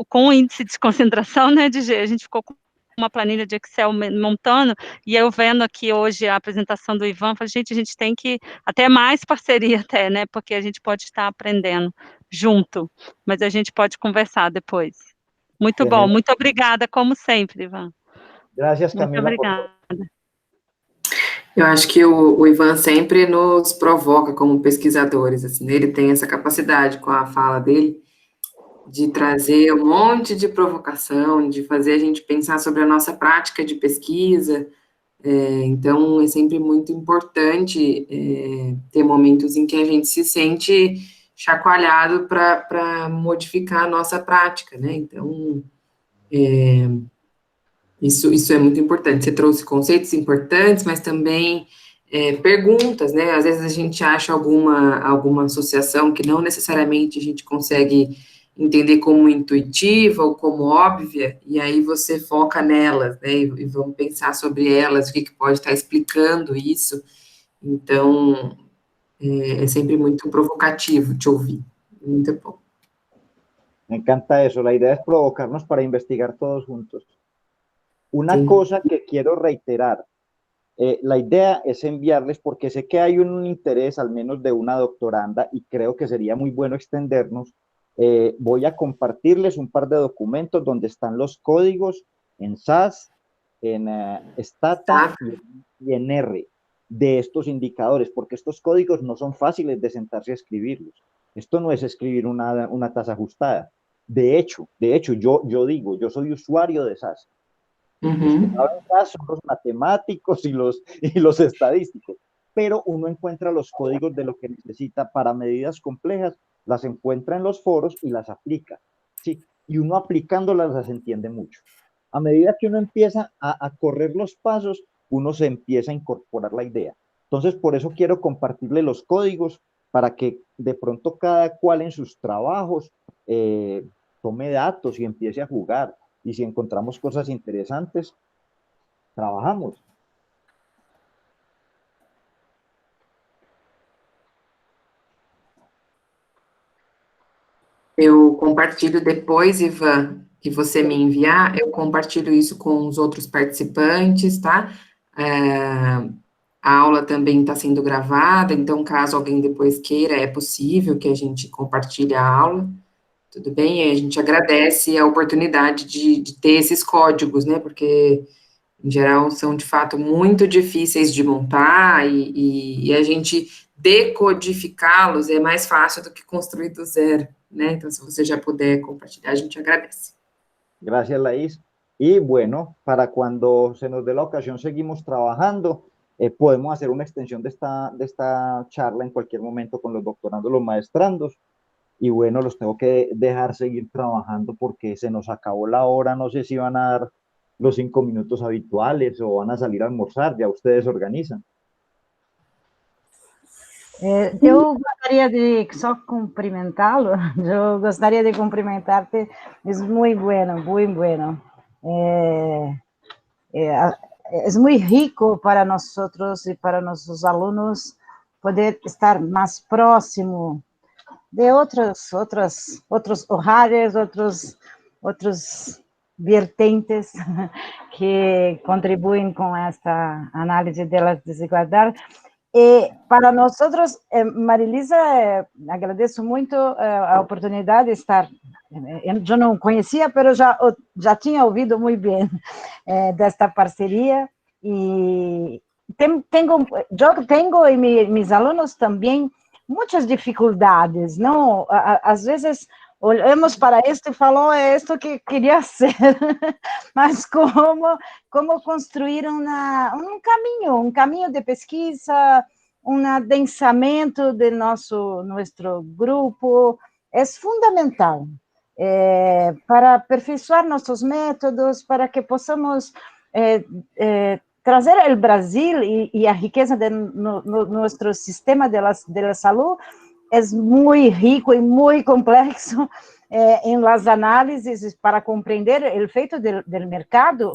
com o índice de concentração, né, Edg? A gente ficou com uma planilha de Excel montando, e eu vendo aqui hoje a apresentação do Ivan, falei, gente, a gente tem que, até mais parceria até, né, porque a gente pode estar aprendendo junto, mas a gente pode conversar depois. Muito bom, muito obrigada, como sempre, Ivan.
Gracias,
Camila. Muito obrigada.
Eu acho que o Ivan sempre nos provoca como pesquisadores, assim, ele tem essa capacidade com a fala dele de trazer um monte de provocação, de fazer a gente pensar sobre a nossa prática de pesquisa, então é sempre muito importante ter momentos em que a gente se sente chacoalhado para modificar a nossa prática, né, então isso é muito importante. Você trouxe conceitos importantes, mas também perguntas, né, às vezes a gente acha alguma associação que não necessariamente a gente consegue entender como intuitiva ou como óbvia, e aí você foca nelas, né, e vamos pensar sobre elas, o que pode estar explicando isso, então é sempre muito provocativo te ouvir, muito bom.
Me encanta eso, la idea es provocarnos para investigar todos juntos. Una cosa que quiero reiterar, la idea es enviarles, porque sé que hay un interés, al menos de una doctoranda, y creo que sería muy bueno extendernos. Voy a compartirles un par de documentos donde están los códigos en SAS, en Stata y en R de estos indicadores, porque estos códigos no son fáciles de sentarse a escribirlos. Esto no es escribir una tasa ajustada. De hecho, yo digo, yo soy usuario de SAS. Los que saben SAS son los matemáticos y los estadísticos, pero uno encuentra los códigos de lo que necesita para medidas complejas, las encuentra en los foros y las aplica, ¿sí? Y uno aplicándolas las entiende mucho. A medida que uno empieza a correr los pasos, uno se empieza a incorporar la idea. Entonces, por eso quiero compartirle los códigos para que de pronto cada cual en sus trabajos tome datos y empiece a jugar. Y si encontramos cosas interesantes, trabajamos.
Eu compartilho depois, Ivan, que você me enviar, eu compartilho isso com os outros participantes, tá? A aula também está sendo gravada, então, caso alguém depois queira, é possível que a gente compartilhe a aula, tudo bem? E a gente agradece a oportunidade de ter esses códigos, né? Porque, em geral, são, de fato, muito difíceis de montar e a gente decodificá-los é mais fácil do que construir do zero, né? Então, se você já puder compartilhar, a gente agradece.
Gracias, Laís. Y bueno, para cuando se nos dé la ocasión, seguimos trabajando. Podemos hacer una extensión de esta charla en cualquier momento con los doctorandos, los maestrandos. Y bueno, los tengo que dejar seguir trabajando porque se nos acabó la hora. No sé si van a dar los 5 minutos habituales o van a salir a almorzar. Ya ustedes organizan.
Eu gostaria de só cumprimentá-lo, eu gostaria de cumprimentar-te, é muito bueno, muito bueno. é muito rico para nós e para nossos alunos poder estar mais próximo de outros horários, outros vertentes que contribuem com esta análise das desigualdades. E para nós, Marilisa, agradeço muito a oportunidade de estar. Eu não conhecia, mas já tinha ouvido muito bem desta parceria. E eu tenho e meus alunos também muitas dificuldades, não? Às vezes olhamos para isto e falamos, é isto que queria ser, mas como construir um caminho de pesquisa, um adensamento de nosso grupo, é fundamental para aperfeiçoar nossos métodos, para que possamos trazer o Brasil e a riqueza de nosso sistema de saúde é muito rico e muito complexo em las análises para compreender o efeito do mercado.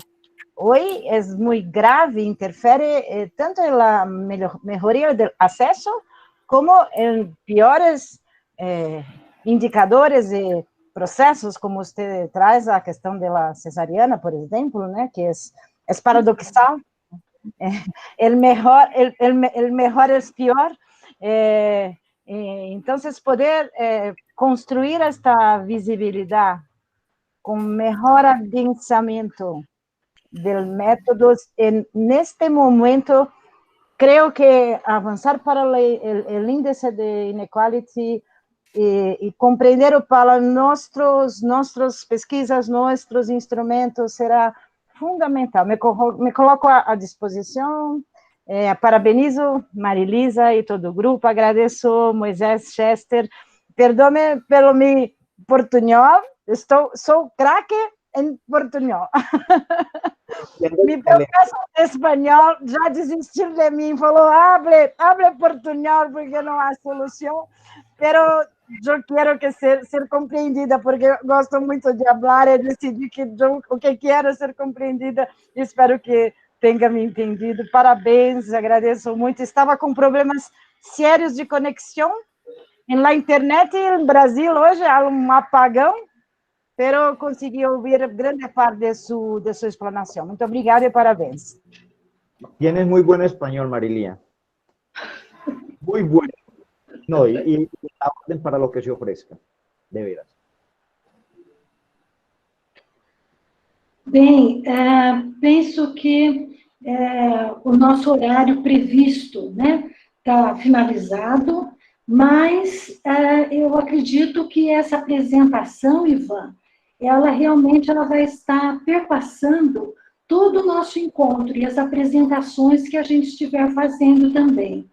Hoje é muito grave, interfere tanto na melhoria do acesso como em piores indicadores e processos, como você traz a questão da cesariana, por exemplo, né, que é paradoxal. El mejor es peor. Então, poder construir esta visibilidade com melhor adensamento dos métodos, neste momento, creio que avançar para o índice de inequality e compreender para nossas pesquisas, nossos instrumentos, será fundamental. Me coloco à disposição, parabenizo Marilisa e todo o grupo, agradeço Moisés, Chester, perdoe pelo meu portunhol, sou craque em portunhol. Mi professor de espanhol já desistiu de mim, falou, hable portunhol, porque não há solução, mas eu quero ser compreendida, porque gosto muito de falar, e decidi que o que quero é ser compreendida, e espero que tenha me entendido. Parabéns, agradeço muito. Estava com problemas sérios de conexão na internet, e no Brasil hoje há um apagão, mas consegui ouvir grande parte de sua explanação. Muito obrigada e parabéns.
Tienes muy buen español, Marilia. Muy bueno. No, y la orden para lo que se ofrezca, de veras.
Bem, penso que o nosso horário previsto, né, está finalizado, mas eu acredito que essa apresentação, Ivan, ela realmente vai estar perpassando todo o nosso encontro e as apresentações que a gente estiver fazendo também.